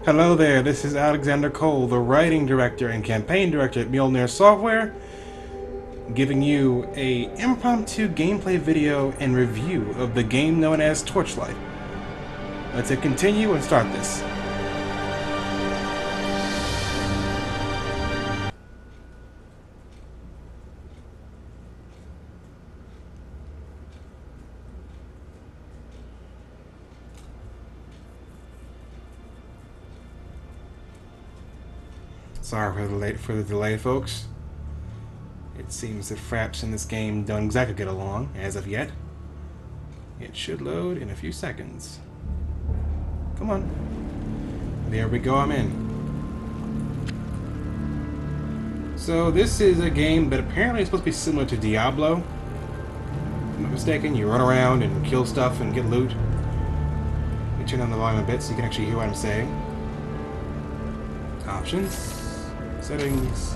Hello there, this is Alexander Cole, the writing director and campaign director at Mjolnir Software, giving you a impromptu gameplay video and review of the game known as Torchlight. Let's hit continue and start this. Sorry for the delay, folks. It seems that fraps in this game don't exactly get along, as of yet. It should load in a few seconds. Come on. There we go, I'm in. So this is a game that apparently is supposed to be similar to Diablo. If I'm not mistaken, you run around and kill stuff and get loot. Let me turn down the volume a bit so you can actually hear what I'm saying. Options. Settings.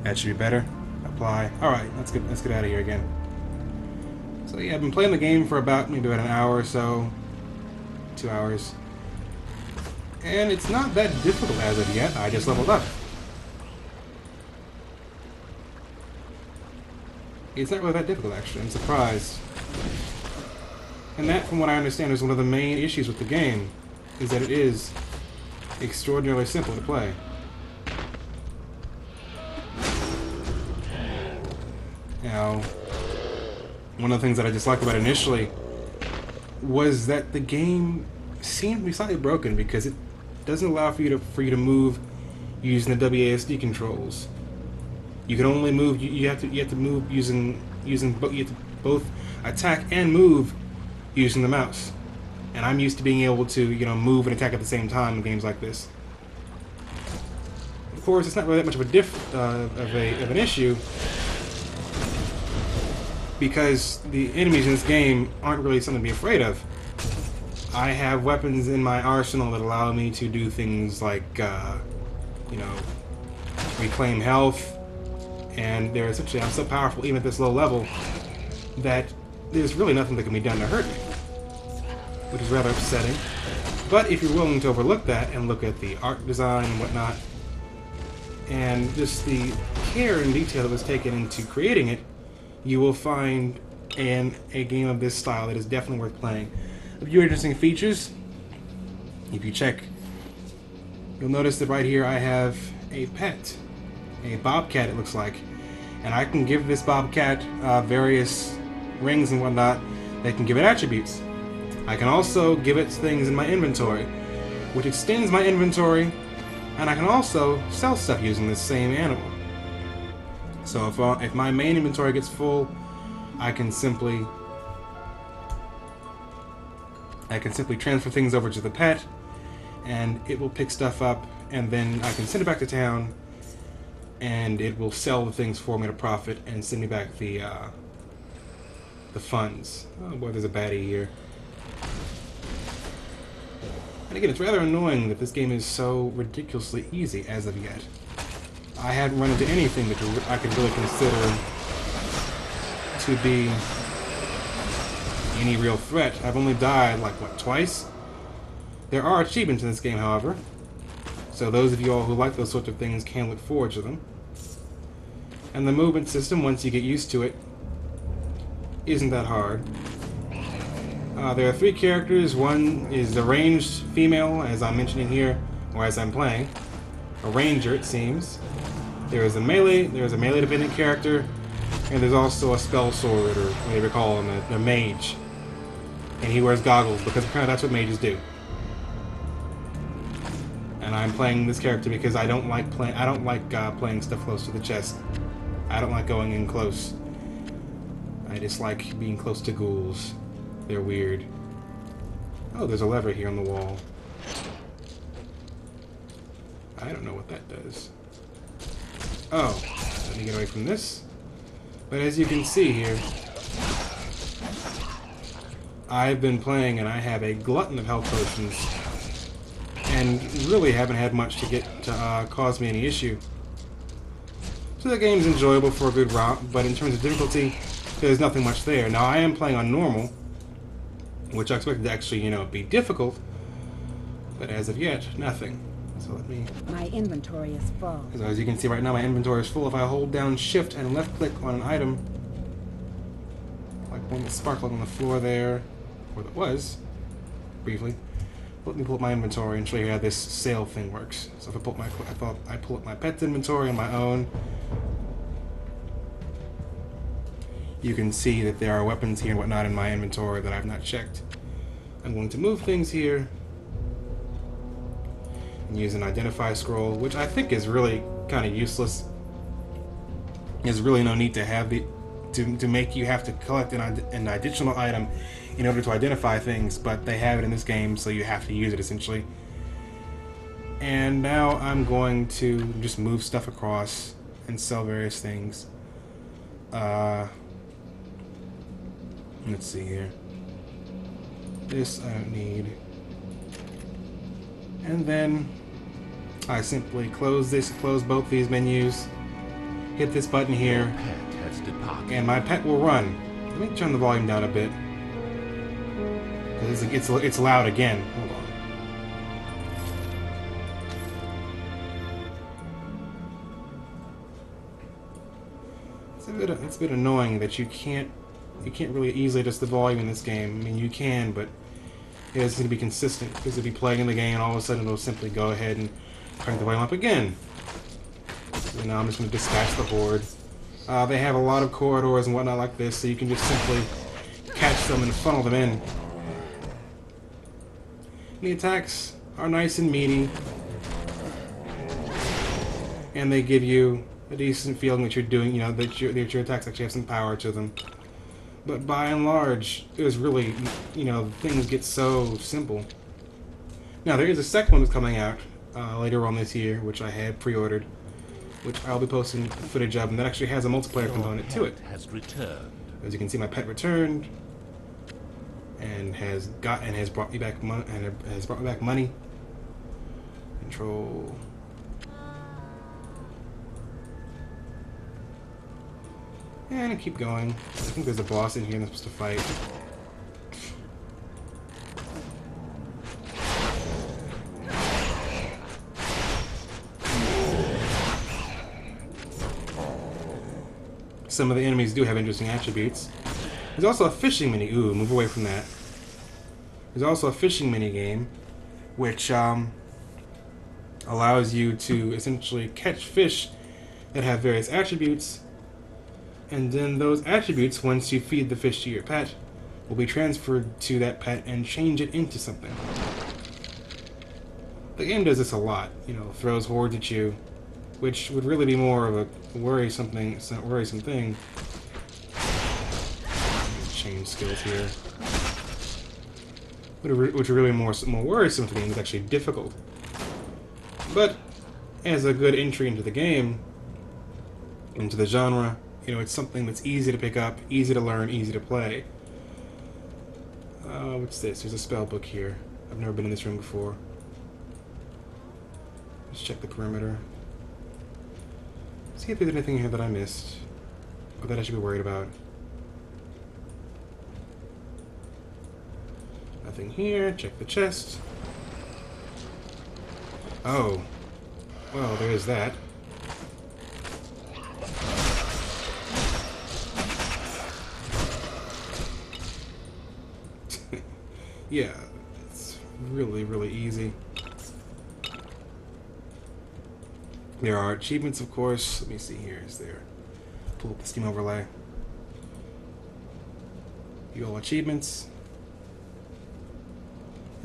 That should be better. Apply. Alright, let's get out of here again. So yeah, I've been playing the game for maybe about an hour or so. 2 hours. And it's not that difficult as of yet. I just leveled up. It's not really that difficult, actually. I'm surprised. And that, from what I understand, is one of the main issues with the game, is that it is extraordinarily simple to play. Now, one of the things that I disliked about it initially was that the game seemed to be slightly broken because it doesn't allow for you to move using the WASD controls. You can only move. You have to move using you have to both attack and move using the mouse. And I'm used to being able to, move and attack at the same time in games like this. Of course, it's not really that much of an issue because the enemies in this game aren't really something to be afraid of. I have weapons in my arsenal that allow me to do things like, reclaim health, and I'm so powerful even at this low level that there's really nothing that can be done to hurt me, which is rather upsetting. But if you're willing to overlook that and look at the art design and whatnot, and just the care and detail that was taken into creating it, you will find a game of this style that is definitely worth playing. A few interesting features. If you check, you'll notice that right here I have a pet, a bobcat it looks like, and I can give this bobcat various rings and whatnot that can give it attributes. I can also give it things in my inventory, which extends my inventory, and I can also sell stuff using this same animal. So if my main inventory gets full, I can simply transfer things over to the pet, and it will pick stuff up, and then I can send it back to town, and it will sell the things for me at a profit and send me back the funds. Oh boy, there's a baddie here. And again, it's rather annoying that this game is so ridiculously easy as of yet. I hadn't run into anything that I could really consider to be any real threat. I've only died, like, what, twice? There are achievements in this game, however. So those of you all who like those sorts of things can look forward to them. And the movement system, once you get used to it, isn't that hard. There are 3 characters. One is the ranged female, as I'm mentioning here, or as I'm playing. A ranger, it seems. There's a melee-dependent character, and there's also a spell sword, or whatever you call him, a mage. And he wears goggles, because apparently that's what mages do. And I'm playing this character because I don't like playing stuff close to the chest. I don't like going in close. I just like being close to ghouls. They're weird. Oh, there's a lever here on the wall. I don't know what that does. Oh, let me get away from this. But as you can see here, I've been playing and I have a glutton of health potions, and really haven't had much to cause me any issue. So the game's enjoyable for a good romp, but in terms of difficulty, there's nothing much there. Now I am playing on normal, which I expected to actually, be difficult, but as of yet, nothing. So let me... My inventory is full. So as you can see right now, my inventory is full. If I hold down Shift and left-click on an item, like one that's sparkling on the floor there, or that was, briefly, let me pull up my inventory and show you how this sale thing works. So if I pull up my pet's inventory on my own, you can see that there are weapons here and whatnot in my inventory that I've not checked. I'm going to move things here and use an identify scroll, which I think is really kind of useless. There's really no need to have to make you have to collect an additional item in order to identify things, but they have it in this game, so you have to use it essentially. And now I'm going to just move stuff across and sell various things. Let's see here. This I don't need. And then I simply close both these menus, hit this button here, and my pet will run. Let me turn the volume down a bit, because it's loud again. Hold on. It's a bit annoying that you can't really easily adjust the volume in this game. I mean, you can, but it has to be consistent, because if you play in the game and all of a sudden it'll simply go ahead and crank the volume up again. So now I'm just going to dispatch the horde. They have a lot of corridors and whatnot like this, so you can just simply catch them and funnel them in. The attacks are nice and meaty, and they give you a decent feeling that you're doing, that your attacks actually have some power to them. But by and large, it was really, things get so simple. Now, there is a second one that's coming out later on this year, which I had pre-ordered, which I'll be posting footage of, and that actually has a multiplayer component to it. Has returned. As you can see, my pet returned, and has brought me back money. Control. And keep going. I think there's a boss in here I'm supposed to fight. Some of the enemies do have interesting attributes. There's also a fishing mini. Ooh, move away from that. There's also a fishing mini game, which allows you to essentially catch fish that have various attributes, and then those attributes, once you feed the fish to your pet, will be transferred to that pet and change it into something. The game does this a lot, throws hordes at you, which would really be more of a worrisome thing. Change skills here. Which are really more worrisome for the game is actually difficult. But as a good entry into the game, into the genre, it's something that's easy to pick up, easy to learn, easy to play. What's this? There's a spell book here. I've never been in this room before. Let's check the perimeter. See if there's anything here that I missed, or that I should be worried about. Nothing here. Check the chest. Oh. Well, there's that. Yeah, it's really, really easy. There are achievements, of course. Let me see here. Is there? Pull up the Steam overlay. View all achievements.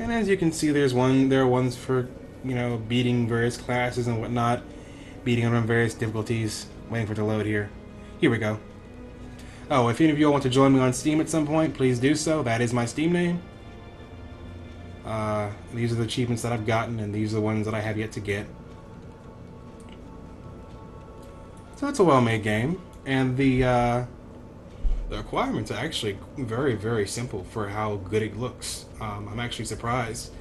And as you can see, there are ones for, beating various classes and whatnot, beating them on various difficulties. Waiting for it to load here. Here we go. Oh, if any of you all want to join me on Steam at some point, please do so. That is my Steam name. These are the achievements that I've gotten, and these are the ones that I have yet to get. So it's a well-made game, and the requirements are actually very, very simple for how good it looks. I'm actually surprised.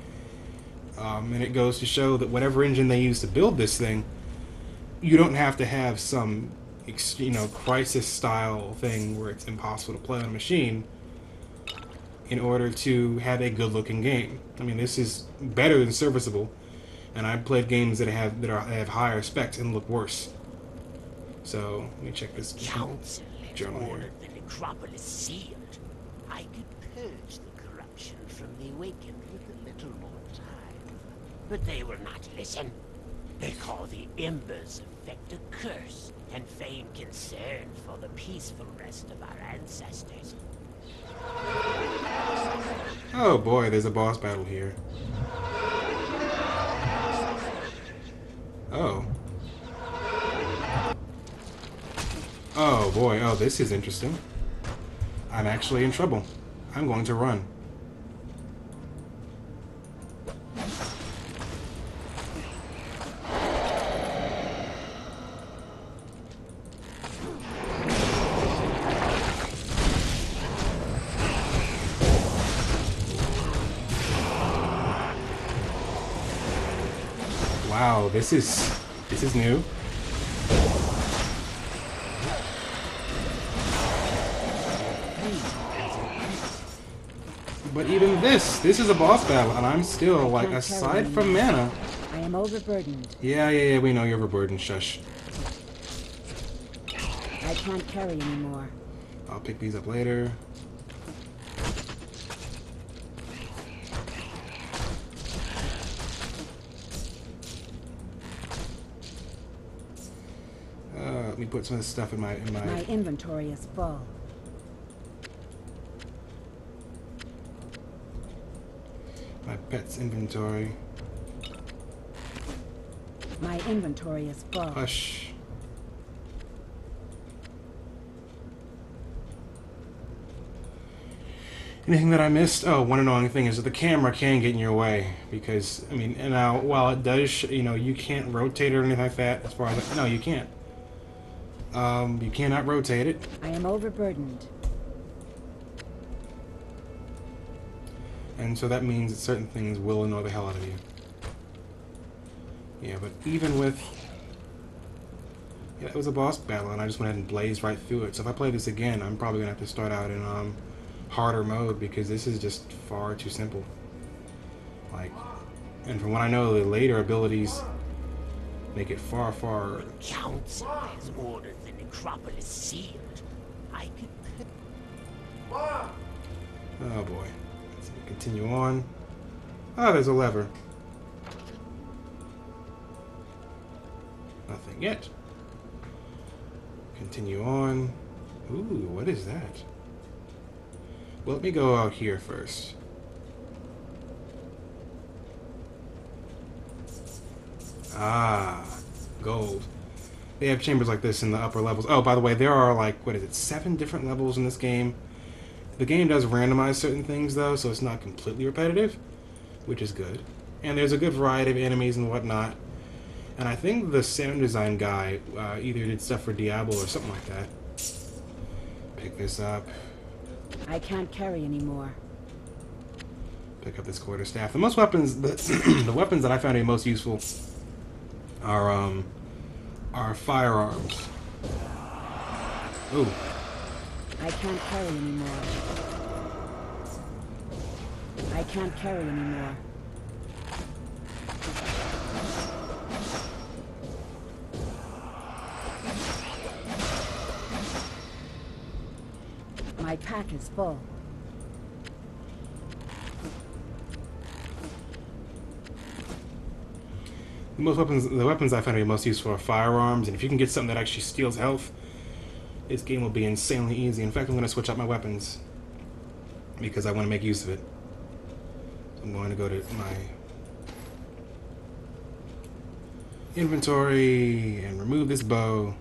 And it goes to show that whatever engine they use to build this thing, you don't have to have some, Crisis-style thing where it's impossible to play on a machine. in order to have a good-looking game. I mean, this is better than serviceable, and I've played games that have higher specs and look worse. So let me check this Council has journal here. ordered the necropolis sealed. I could purge the corruption from the awakened with a little more time. But they will not listen. They call the embers effect a curse and feign concern for the peaceful rest of our ancestors. Oh boy, there's a boss battle here. Oh. Oh boy, oh, this is interesting. I'm actually in trouble. I'm going to run. Wow, this is new. But even this is a boss battle, and I'm still, like, aside from mana. I am overburdened. Yeah, we know you're overburdened, shush. I can't carry anymore. I'll pick these up later. Let me put some of this stuff in my My inventory is full. my pet's inventory. My inventory is full. Hush. Anything that I missed? Oh, one annoying thing is that the camera can get in your way because, I mean, and now while it does, you know, you can't rotate it or anything like that. As far as no, you can't. You cannot rotate it. I am overburdened. And so that means that certain things will annoy the hell out of you. Yeah, but even with... Yeah, it was a boss battle, and I just went ahead and blazed right through it. So if I play this again, I'm probably going to have to start out in harder mode, because this is just far too simple. Like, and from what I know, the later abilities make it far, far... Council has ordered the necropolis sealed. I could... Oh boy. Let's continue on. Oh, there's a lever. Nothing yet. Continue on. Ooh, what is that? Well, let me go out here first. Ah, gold. They have chambers like this in the upper levels. Oh, by the way, there are like, what is it, 7 different levels in this game. The game does randomize certain things, though, so it's not completely repetitive, which is good. And there's a good variety of enemies and whatnot. And I think the sound design guy either did stuff for Diablo or something like that. Pick this up. I can't carry anymore. Pick up this quarterstaff. The most weapons, the weapons that I found to be most useful are firearms. Ooh. I can't carry anymore. I can't carry anymore. My pack is full. The weapons I find to be most useful are firearms, and if you can get something that actually steals health, this game will be insanely easy. In fact, I'm going to switch out my weapons because I want to make use of it. So I'm going to go to my inventory and remove this bow.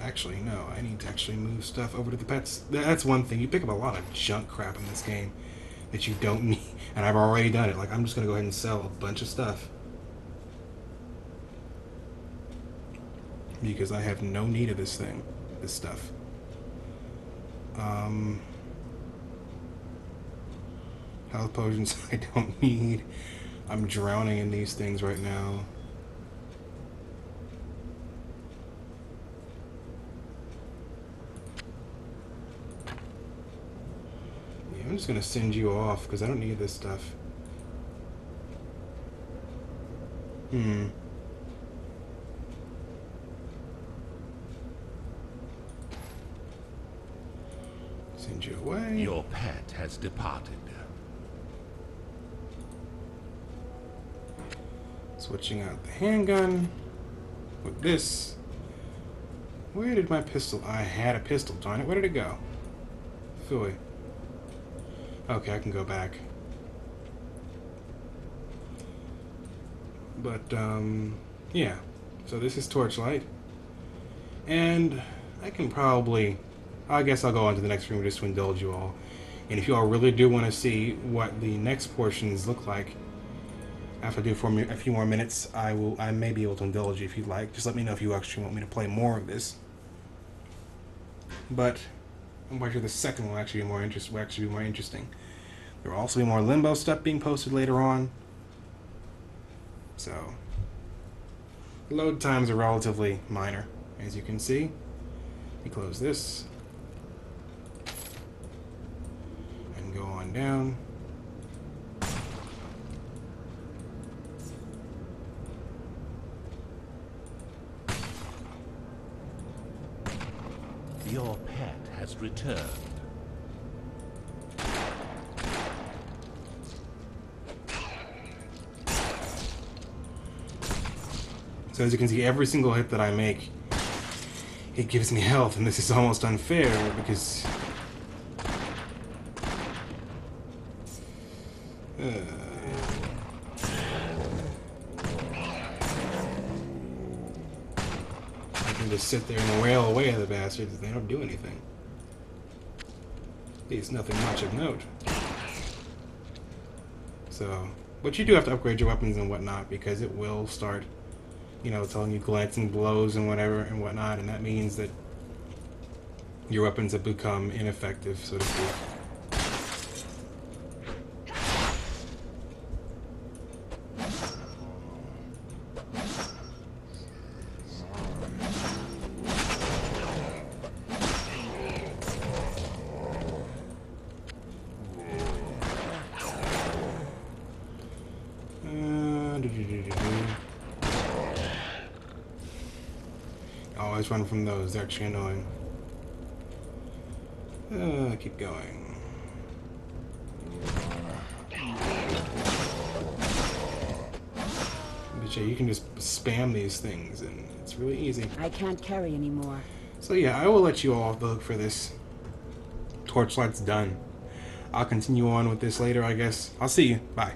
Actually, no, I need to actually move stuff over to the pets. That's one thing. You pick up a lot of junk crap in this game that you don't need, and I've already done it. Like, I'm just going to go ahead and sell a bunch of stuff because I have no need of this stuff. Health potions I don't need. I'm drowning in these things right now. I'm just gonna send you off because I don't need this stuff. Send you away. Your pet has departed. Switching out the handgun with this. Where did my pistol? I had a pistol, darn it. Where did it go? Phooey. Okay, I can go back. But, yeah. So this is Torchlight. And I can probably... I guess I'll go on to the next room just to indulge you all. And if you all really do want to see what the next portions look like, after I do for a few more minutes, I may be able to indulge you if you'd like. Just let me know if you actually want me to play more of this. But I'm quite sure the second will actually be more interesting. There will also be more Limbo stuff being posted later on. So load times are relatively minor, as you can see. Let me close this and go on down. Your pet has returned. So as you can see, every single hit that I make, it gives me health, and this is almost unfair because I can just sit there and wail away at the bastards. They don't do anything. At least nothing much of note. So, but you do have to upgrade your weapons and whatnot because it will start, you know, telling you glancing blows and whatever and whatnot, and that means that your weapons have become ineffective, so to speak. Always run from those, they're actually annoying. Keep going. But yeah, you can just spam these things and it's really easy. I can't carry anymore. So yeah, I will let you all off the hook for this. Torchlight's done. I'll continue on with this later, I guess. I'll see you. Bye.